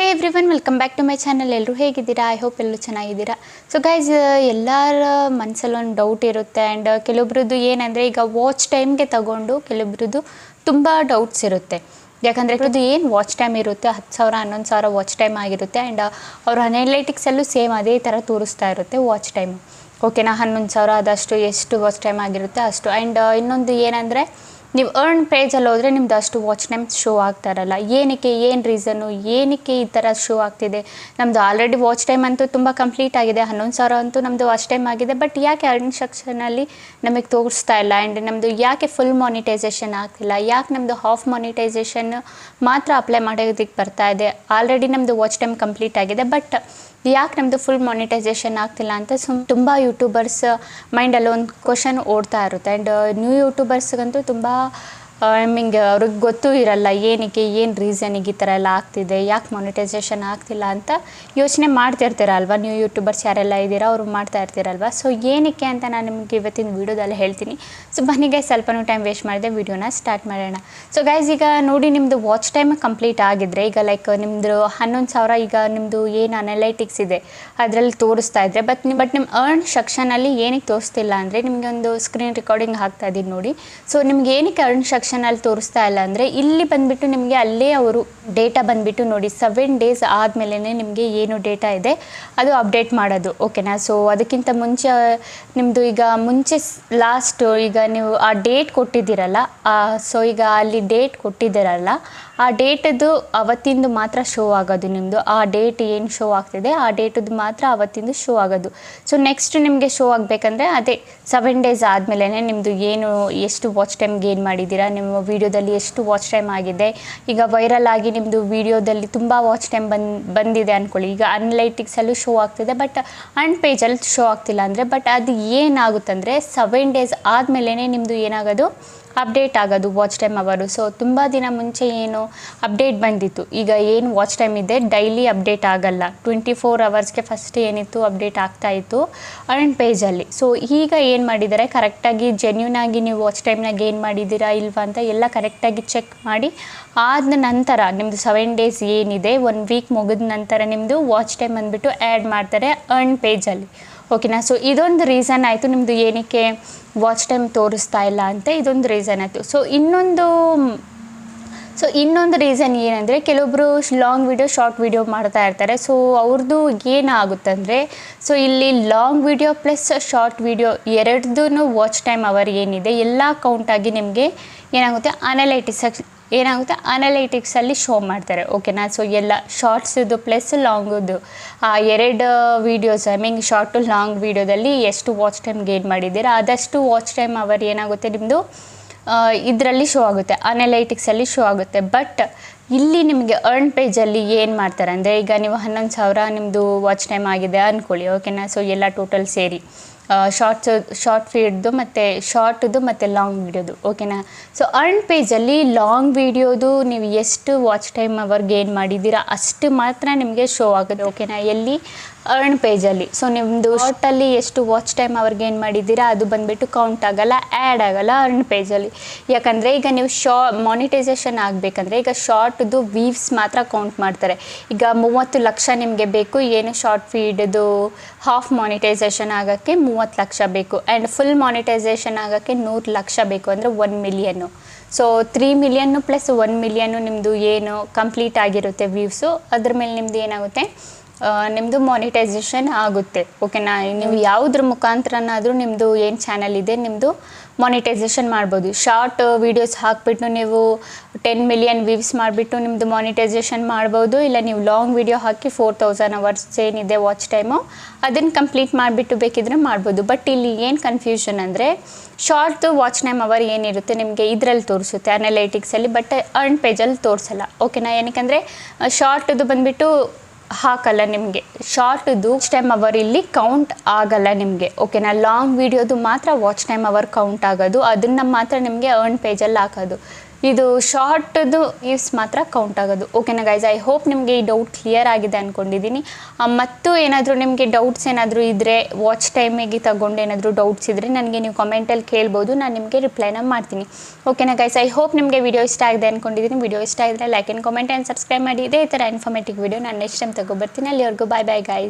Everyone welcome back to my channel. ಎಲ್ಲರೂ ಹೇಗಿದ್ದೀರಾ? I hope ಎಲ್ಲರೂ ಚೆನ್ನಾಗಿದ್ದೀರಾ. ಸೊ ಗೈಸ್, ಎಲ್ಲರ ಮನಸ್ಸಲ್ಲಿ ಒಂದು ಡೌಟ್ ಇರುತ್ತೆ. ಆ್ಯಂಡ್ ಕೆಲವೊಬ್ರದ್ದು ಏನಂದರೆ, ಈಗ ವಾಚ್ ಟೈಮ್ಗೆ ತಗೊಂಡು ಕೆಲವೊಬ್ರದ್ದು ತುಂಬ ಡೌಟ್ಸ್ ಇರುತ್ತೆ. ಯಾಕಂದರೆ ಇಬ್ಬರದ್ದು ಏನು ವಾಚ್ ಟೈಮ್ ಇರುತ್ತೆ, 10,000 11,000 ವಾಚ್ ಟೈಮ್ ಆಗಿರುತ್ತೆ. ಆ್ಯಂಡ್ ಅವ್ರ ಅನಲೈಟಿಕ್ಸಲ್ಲೂ ಸೇಮ್ ಅದೇ ಥರ ತೋರಿಸ್ತಾ ಇರುತ್ತೆ ವಾಚ್ ಟೈಮು. ಓಕೆನಾ, 11,000 ಅದಷ್ಟು ಎಷ್ಟು ವಾಚ್ ಟೈಮ್ ಆಗಿರುತ್ತೆ ಅಷ್ಟು. ಆ್ಯಂಡ್ ಇನ್ನೊಂದು ಏನಂದರೆ, ನೀವು ಅರ್ನ್ ಪೇಜಲ್ಲಿ ಹೋದರೆ ನಿಮ್ದು ಅಷ್ಟು ವಾಚ್ ಟೈಮ್ ಶೋ ಆಗ್ತಾ ಇರಲ್ಲ. ಏನಕ್ಕೆ, ಏನು ರೀಸನ್ನು, ಏನಕ್ಕೆ ಈ ಥರ ಶೋ ಆಗ್ತಿದೆ? ನಮ್ಮದು ಆಲ್ರೆಡಿ ವಾಚ್ ಟೈಮ್ ಅಂತೂ ತುಂಬ ಕಂಪ್ಲೀಟ್ ಆಗಿದೆ, 11,000 ಅಂತೂ ನಮ್ಮದು ವಾಚ್ ಟೈಮ್ ಆಗಿದೆ. ಬಟ್ ಯಾಕೆ ಅರ್ನ್ ಸೆಕ್ಷನಲ್ಲಿ ನಮಗೆ ತೋರಿಸ್ತಾ ಇಲ್ಲ? ಆ್ಯಂಡ್ ನಮ್ಮದು ಯಾಕೆ ಫುಲ್ ಮಾನಿಟೈಸೇಷನ್ ಆಗ್ತಿಲ್ಲ? ಯಾಕೆ ನಮ್ಮದು ಹಾಫ್ ಮಾನಿಟೈಸೇಷನ್ ಮಾತ್ರ ಅಪ್ಲೈ ಮಾಡೋದಕ್ಕೆ ಬರ್ತಾ ಇದೆ? ಆಲ್ರೆಡಿ ನಮ್ಮದು ವಾಚ್ ಟೈಮ್ ಕಂಪ್ಲೀಟ್ ಆಗಿದೆ, ಬಟ್ ಯಾಕೆ ನಮ್ಮದು ಫುಲ್ ಮಾನಿಟೈಸೇಷನ್ ಆಗ್ತಿಲ್ಲ ಅಂತ ತುಂಬ ಯೂಟ್ಯೂಬರ್ಸ್ ಮೈಂಡಲ್ಲಿ ಒಂದು ಕ್ವಶನ್ ಓಡ್ತಾ ಇರುತ್ತೆ. ಆ್ಯಂಡ್ ನ್ಯೂ ಯೂಟ್ಯೂಬರ್ಸ್ಗಂತೂ ತುಂಬ ಮೀನ್ಗೆ ಅವ್ರಿಗೆ ಗೊತ್ತೂ ಇರಲ್ಲ ಏನಕ್ಕೆ, ಏನು ರೀಸನಿಗೆ ಈ ಥರ ಎಲ್ಲ ಆಗ್ತಿದೆ, ಯಾಕೆ ಮಾನಿಟೈಸೇಷನ್ ಆಗ್ತಿಲ್ಲ ಅಂತ ಯೋಚನೆ ಮಾಡ್ತಿರ್ತೀರಲ್ವ. ನ್ಯೂ ಯೂಟ್ಯೂಬರ್ಸ್ ಯಾರೆಲ್ಲ ಇದ್ದೀರಾ ಅವರು ಮಾಡ್ತಾ ಇರ್ತೀರಲ್ವ. ಸೊ ಏನಕ್ಕೆ ಅಂತ ನಾನು ನಿಮಗೆ ಇವತ್ತಿನ ವೀಡಿಯೋದಲ್ಲಿ ಹೇಳ್ತೀನಿ. ಸೊ ಬನ್ನಿ ಗೈಸ್, ಸ್ವಲ್ಪನೂ ಟೈಮ್ ವೇಸ್ಟ್ ಮಾಡಿದೆ, ವೀಡಿಯೋನ ಸ್ಟಾರ್ಟ್ ಮಾಡೋಣ. ಸೊ ಗೈಸ್, ಈಗ ನೋಡಿ, ನಿಮ್ಮದು ವಾಚ್ ಟೈಮ್ ಕಂಪ್ಲೀಟ್ ಆಗಿದ್ರೆ, ಈಗ ಲೈಕ್ ನಿಮ್ಮದು 11,000 ಈಗ ನಿಮ್ಮದು ಏನು ಅನಲೈಟಿಕ್ಸ್ ಇದೆ ಅದರಲ್ಲಿ ತೋರಿಸ್ತಾ ಇದ್ದರೆ, ಬಟ್ ನಿಮ್ಮ ಅರ್ನ್ ಸೆಕ್ಷನಲ್ಲಿ ಏನಕ್ಕೆ ತೋರಿಸ್ತಿಲ್ಲ ಅಂದರೆ, ನಿಮಗೆ ಒಂದು ಸ್ಕ್ರೀನ್ ರೆಕಾರ್ಡಿಂಗ್ ಹಾಕ್ತಾ ಇದ್ದೀನಿ ನೋಡಿ. ಸೊ ನಿಮ್ಗೆ ಏನಕ್ಕೆ ಅರ್ನ್ ಸೆಕ್ಷನಲ್ಲಿ ತೋರಿಸ್ತಾ ಇಲ್ಲ ಅಂದರೆ, ಇಲ್ಲಿ ಬಂದುಬಿಟ್ಟು ನಿಮಗೆ ಅಲ್ಲೇ ಅವರು ಡೇಟಾ ಬಂದುಬಿಟ್ಟು ನೋಡಿ 7 days ಆದಮೇಲೆ ನಿಮಗೆ ಏನು ಡೇಟಾ ಇದೆ ಅದು ಅಪ್ಡೇಟ್ ಮಾಡೋದು. ಓಕೆನಾ. ಸೊ ಅದಕ್ಕಿಂತ ಮುಂಚೆ ನಿಮ್ಮದು ಈಗ ಮುಂಚೆ ಲಾಸ್ಟು ಈಗ ನೀವು ಆ ಡೇಟ್ ಕೊಟ್ಟಿದ್ದೀರಲ್ಲ, ಸೊ ಈಗ ಅಲ್ಲಿ ಡೇಟ್ ಕೊಟ್ಟಿದ್ದೀರಲ್ಲ, ಆ ಡೇಟದ್ದು ಅವತ್ತಿಂದು ಮಾತ್ರ ಶೋ ಆಗೋದು. ನಿಮ್ಮದು ಆ ಡೇಟ್ ಏನು ಶೋ ಆಗ್ತಿದೆ ಆ ಡೇಟದ್ದು ಮಾತ್ರ ಅವತ್ತಿಂದು ಶೋ ಆಗೋದು. ಸೊ ನೆಕ್ಸ್ಟ್ ನಿಮಗೆ ಶೋ ಆಗಬೇಕಂದ್ರೆ ಅದೇ 7 days ಆದಮೇಲೆ ನಿಮ್ಮದು ಏನು ಎಷ್ಟು ವಾಚ್ ಟೈಮ್ ಗೇನ್ ಮಾಡಿದ್ದೀರಾ, ನಿಮ್ಮ ವೀಡಿಯೋದಲ್ಲಿ ಎಷ್ಟು ವಾಚ್ ಟೈಮ್ ಆಗಿದೆ. ಈಗ ವೈರಲ್ ಆಗಿ ನಿಮ್ಮದು ವೀಡಿಯೋದಲ್ಲಿ ತುಂಬ ವಾಚ್ ಟೈಮ್ ಬಂದಿದೆ ಅಂದ್ಕೊಳ್ಳಿ, ಈಗ ಅನಲೈಟಿಕ್ಸಲ್ಲೂ ಶೋ ಆಗ್ತಿದೆ, ಬಟ್ ಅರ್ನ್ ಪೇಜಲ್ಲಿ ಶೋ ಆಗ್ತಿಲ್ಲ ಅಂದರೆ, ಬಟ್ ಅದು ಏನಾಗುತ್ತಂದರೆ 7 days ಆದಮೇಲೆ ನಿಮ್ಮದು ಏನಾಗೋದು ಅಪ್ಡೇಟ್ ಆಗೋದು ವಾಚ್ ಟೈಮ್ ಅವರು. ಸೊ ತುಂಬ ದಿನ ಮುಂಚೆ ಏನು ಅಪ್ಡೇಟ್ ಬಂದಿತ್ತು, ಈಗ ಏನು ವಾಚ್ ಟೈಮ್ ಇದೆ ಡೈಲಿ ಅಪ್ಡೇಟ್ ಆಗಲ್ಲ, 24 hours ಫಸ್ಟ್ ಏನಿತ್ತು ಅಪ್ಡೇಟ್ ಆಗ್ತಾಯಿತ್ತು ಅರ್ನ್ ಪೇಜಲ್ಲಿ. ಸೊ ಈಗ ಏನು ಮಾಡಿದ್ದಾರೆ, ಕರೆಕ್ಟಾಗಿ ಜೆನ್ಯೂನಾಗಿ ನೀವು ವಾಚ್ ಟೈಮ್ನ ಗೇನ್ ಮಾಡಿದ್ದೀರಾ ಇಲ್ವಾ ಅಂತ ಎಲ್ಲ ಕರೆಕ್ಟಾಗಿ ಚೆಕ್ ಮಾಡಿ ಆದ ನಂತರ ನಿಮ್ಮದು 7 days ಏನಿದೆ 1 week ಮುಗಿದ ನಂತರ ನಿಮ್ಮದು ವಾಚ್ ಟೈಮ್ ಅಂದ್ಬಿಟ್ಟು ಆ್ಯಡ್ ಮಾಡ್ತಾರೆ ಅರ್ನ್ ಪೇಜಲ್ಲಿ. ಓಕೆನಾ. ಸೊ ಇದೊಂದು ರೀಸನ್ ಆಯಿತು ನಿಮ್ಮದು ಏನಕ್ಕೆ ವಾಚ್ ಟೈಮ್ ತೋರಿಸ್ತಾ ಇಲ್ಲ ಅಂತ, ಇದೊಂದು ರೀಸನ್ ಆಯಿತು. ಸೊ ಇನ್ನೊಂದು ರೀಸನ್ ಏನಂದರೆ, ಕೆಲವೊಬ್ಬರು ಲಾಂಗ್ ವೀಡಿಯೋ ಶಾರ್ಟ್ ವೀಡಿಯೋ ಮಾಡ್ತಾ ಇರ್ತಾರೆ. ಸೊ ಅವ್ರದ್ದು ಏನಾಗುತ್ತಂದರೆ, ಸೊ ಇಲ್ಲಿ long video plus short video ಎರಡೂ ವಾಚ್ ಟೈಮ್ ಅವರ್ ಏನಿದೆ ಎಲ್ಲ ಕೌಂಟಾಗಿ ನಿಮಗೆ ಅನಲೈಟಿಕ್ಸಲ್ಲಿ ಶೋ ಮಾಡ್ತಾರೆ. ಓಕೆನಾ. ಸೊ ಎಲ್ಲ ಶಾರ್ಟ್ಸದು ಪ್ಲಸ್ ಲಾಂಗದು ಆ ಎರಡು videos, I mean short to long ವೀಡಿಯೋದಲ್ಲಿ ಎಷ್ಟು ವಾಚ್ ಟೈಮ್ ಗೇನ್ ಮಾಡಿದ್ದೀರಾ ಅದಷ್ಟು ವಾಚ್ ಟೈಮ್ ಅವರ್ ಏನಾಗುತ್ತೆ ನಿಮ್ಮದು ಇದರಲ್ಲಿ ಶೋ ಆಗುತ್ತೆ, ಅನಲೈಟಿಕ್ಸಲ್ಲಿ ಶೋ ಆಗುತ್ತೆ. ಬಟ್ ಇಲ್ಲಿ ನಿಮಗೆ ಅರ್ನ್ ಪೇಜಲ್ಲಿ ಏನು ಮಾಡ್ತಾರೆ ಅಂದರೆ, ಈಗ ನೀವು 11,000 ನಿಮ್ಮದು ವಾಚ್ ಟೈಮ್ ಆಗಿದೆ ಅಂದ್ಕೊಳ್ಳಿ. ಓಕೆನಾ. ಸೊ ಎಲ್ಲ ಟೋಟಲ್ ಸೇರಿ ಶಾರ್ಟ್ ಫೀಡ್ದು ಮತ್ತು ಶಾರ್ಟ್ದು ಮತ್ತು ಲಾಂಗ್ ವೀಡಿಯೋದು. ಓಕೆನಾ. ಸೊ ಅರ್ನ್ ಪೇಜಲ್ಲಿ ಲಾಂಗ್ ವೀಡಿಯೋದು ನೀವು ಎಷ್ಟು ವಾಚ್ ಟೈಮ್ ಅವರ್ ಗೇನ್ ಮಾಡಿದ್ದೀರಾ ಅಷ್ಟು ಮಾತ್ರ ನಿಮಗೆ ಶೋ ಆಗುತ್ತೆ. ಓಕೆನಾ. ಎಲ್ಲಿ ಅರ್ನ್ ಪೇಜಲ್ಲಿ. ಸೊ ನಿಮ್ಮದು ಶಾರ್ಟಲ್ಲಿ ಎಷ್ಟು ವಾಚ್ ಟೈಮ್ ಅವರ್ ಗೇನ್ ಮಾಡಿದ್ದೀರಾ ಅದು ಬಂದುಬಿಟ್ಟು ಕೌಂಟ್ ಆಗೋಲ್ಲ, ಆ್ಯಡ್ ಆಗೋಲ್ಲ ಅರ್ನ್ ಪೇಜಲ್ಲಿ. ಯಾಕಂದರೆ ಈಗ ನೀವು ಮಾನಿಟೈಸೇಷನ್ ಆಗಬೇಕಂದ್ರೆ ಈಗ ಶಾರ್ಟ್ದು ವೀವ್ಸ್ ಮಾತ್ರ ಕೌಂಟ್ ಮಾಡ್ತಾರೆ. ಈಗ 30 ಲಕ್ಷ ನಿಮಗೆ ಬೇಕು, ಏನು ಶಾರ್ಟ್ ಫೀಡ್ದು ಹಾಫ್ ಮಾನಿಟೈಸೇಷನ್ ಆಗೋಕ್ಕೆ 30 ಲಕ್ಷ ಬೇಕು. ಆ್ಯಂಡ್ ಫುಲ್ ಮಾನಿಟೈಸೇಷನ್ ಆಗೋಕ್ಕೆ 100 ಲಕ್ಷ ಬೇಕು, ಅಂದರೆ 1 million. So 3 million plus 1 million ನಿಮ್ಮದು ಏನು ಕಂಪ್ಲೀಟ್ ಆಗಿರುತ್ತೆ ವ್ಯೂವ್ಸು, ಅದ್ರ ಮೇಲೆ ನಿಮ್ಮದು ಏನಾಗುತ್ತೆ ನಿಮ್ಮದು ಮಾನಿಟೈಸೇಷನ್ ಆಗುತ್ತೆ. ಓಕೆನಾ. ನೀವು ಯಾವುದ್ರ ಮುಖಾಂತರನಾದರೂ ನಿಮ್ಮದು ಏನು ಚಾನಲ್ ಇದೆ ನಿಮ್ಮದು ಮಾನಿಟೈಸೇಷನ್ ಮಾಡ್ಬೋದು. ಶಾರ್ಟ್ ವೀಡಿಯೋಸ್ ಹಾಕಿಬಿಟ್ಟು ನೀವು 10 million ವ್ಯೂವ್ಸ್ ಮಾಡಿಬಿಟ್ಟು ನಿಮ್ಮದು ಮಾನಿಟೈಸೇಷನ್ ಮಾಡ್ಬೋದು. ಇಲ್ಲ ನೀವು ಲಾಂಗ್ ವೀಡಿಯೋ ಹಾಕಿ 4,000 hours ಏನಿದೆ ವಾಚ್ ಟೈಮು ಅದನ್ನು ಕಂಪ್ಲೀಟ್ ಮಾಡಿಬಿಟ್ಟು ಬೇಕಿದ್ರೆ ಮಾಡ್ಬೋದು. ಬಟ್ ಇಲ್ಲಿ ಏನು ಕನ್ಫ್ಯೂಷನ್ ಅಂದರೆ, ಶಾರ್ಟ್ದು ವಾಚ್ ಟೈಮ್ ಅವರ್ ಏನಿರುತ್ತೆ ನಿಮಗೆ ಇದರಲ್ಲಿ ತೋರಿಸುತ್ತೆ ಅನಲೈಟಿಕ್ಸಲ್ಲಿ, ಬಟ್ ಅರ್ನ್ ಪೇಜಲ್ಲಿ ತೋರಿಸಲ್ಲ. ಓಕೆನಾ. ಏನಕ್ಕೆ ಶಾರ್ಟ್ದು ಬಂದುಬಿಟ್ಟು ಹಾಕಲ್ಲ ನಿಮಗೆ, ಶಾರ್ಟ್ದು ವಾಚ್ ಟೈಮ್ ಅವರ್ ಇಲ್ಲಿ ಕೌಂಟ್ ಆಗಲ್ಲ ನಿಮಗೆ. ಓಕೆನಾ. ಲಾಂಗ್ ವೀಡಿಯೋದು ಮಾತ್ರ ವಾಚ್ ಟೈಮ್ ಅವರ್ ಕೌಂಟ್ ಆಗೋದು, ಅದನ್ನು ಮಾತ್ರ ನಿಮಗೆ ಅರ್ನ್ ಪೇಜಲ್ಲಿ ಹಾಕೋದು. ಇದು ಶಾರ್ಟ್ದು ಯೂಸ್ ಮಾತ್ರ ಕೌಂಟ್ ಆಗೋದು. ಓಕೆನಾ ಗೈಸ್, ಐ ಹೋಪ್ ನಿಮಗೆ ಈ ಡೌಟ್ ಕ್ಲಿಯರ್ ಆಗಿದೆ ಅಂದ್ಕೊಂಡಿದ್ದೀನಿ. ಮತ್ತು ಏನಾದರೂ ನಿಮಗೆ ಡೌಟ್ಸ್ ಏನಾದರೂ ಇದ್ದರೆ, ವಾಚ್ ಟೈಮಿಗೆ ತಗೊಂಡು ಏನಾದರೂ ಡೌಟ್ಸ್ ಇದ್ದರೆ ನನಗೆ ನೀವು ಕಮೆಂಟಲ್ಲಿ ಕೇಳ್ಬೋದು, ನಾನು ನಿಮಗೆ ರಿಪ್ಲೈನ ಮಾಡ್ತೀನಿ. ಓಕೆನಾ ಗೈಸ್, ಐ ಹೋಪ್ ನಿಮಗೆ ವಿಡಿಯೋ ಇಷ್ಟ ಆಗಿದೆ ಅಂದ್ಕೊಂಡಿದ್ದೀನಿ. ವಿಡಿಯೋ ಇಷ್ಟ ಇದ್ದರೆ like and comment and subscribe ಮಾಡಿ. ಇದೇ ಥರ ಇನ್ಫಾರ್ಮೇಟಿವ್ ವಿಡಿಯೋ ನಾನು ನೆಕ್ಸ್ಟ್ ಟೈಮ್ ತಗೊಬರ್ತೀನಿ. ಅಲ್ಲಿವರೆಗೂ ಬಾಯ್ ಬಾಯ್ ಗೈಸ್.